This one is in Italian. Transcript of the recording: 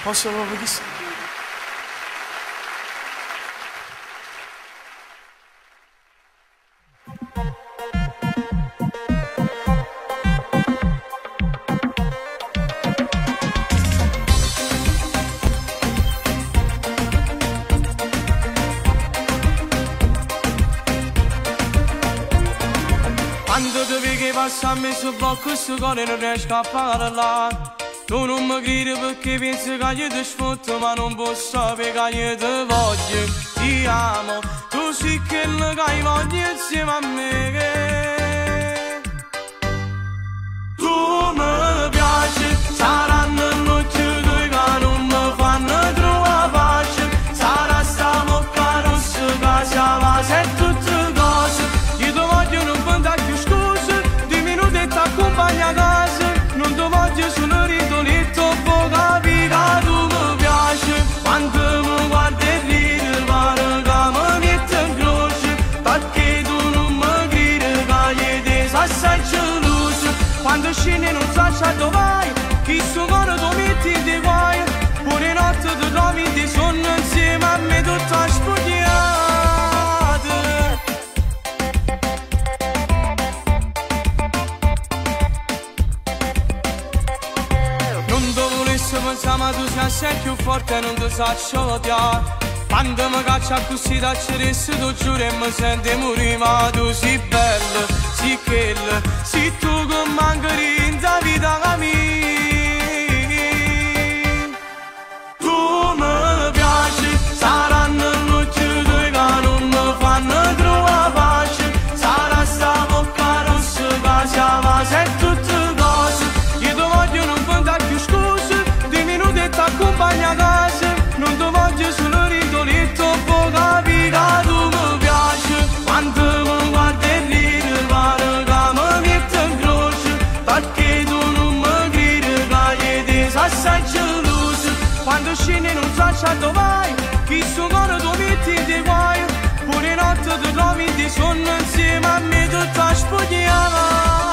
Posso proprio quando ti vedi che passa a me su blocco questo cuore non riesco a parlare. Tu non mi credi perché pensi che io ti sfotto, ma non posso sapere che io ti voglio, ti amo. Tu sei quello che hai voglia insieme a me. Tu mi piaci, saranno notti due che non mi fanno trovare pace. Sarà sta bocca rossa che siamo se tutte cose. Io ti voglio non fare più scuse, 2 minuti e ti accompagno a casa. Non ti voglio solo ridoletto, può capire che tu mi piaci. Quando mi guardi e ridi, pare che mi metto in croce. Perché tu non mi credi che io ti sei assai geloso. Quando scendi non sai dove vai, chi sto cuore tu metti in guai. Pure notte ti trovi di sonno insieme a me tutta spogliata. Ma tu sei assai più forte e non ti saccio odiare. Quando mi caccia così da ceresse tu giuro e mi senti morire. Ma tu sei bella, sei quella, sei tu che mancari in da vita mia. Tu mi piaci, saranno notti due che non mi fanno trovare pace. Sarà sta bocca rossa che siamo se tutte cose. Io ti voglio non fare più scuse, e ti accompagno a casa. Non ti voglio solo ridoletto, può capire che tu mi piaci. Quando mi guardi e ridi, pare che mi metto in croce. Perché tu non mi credi che io ti sei assai geloso. Quando scendi non sai dove vai, chi sto cuore tu metti in guai. Pure notte ti trovi di sonno insieme a me tutta spogliata.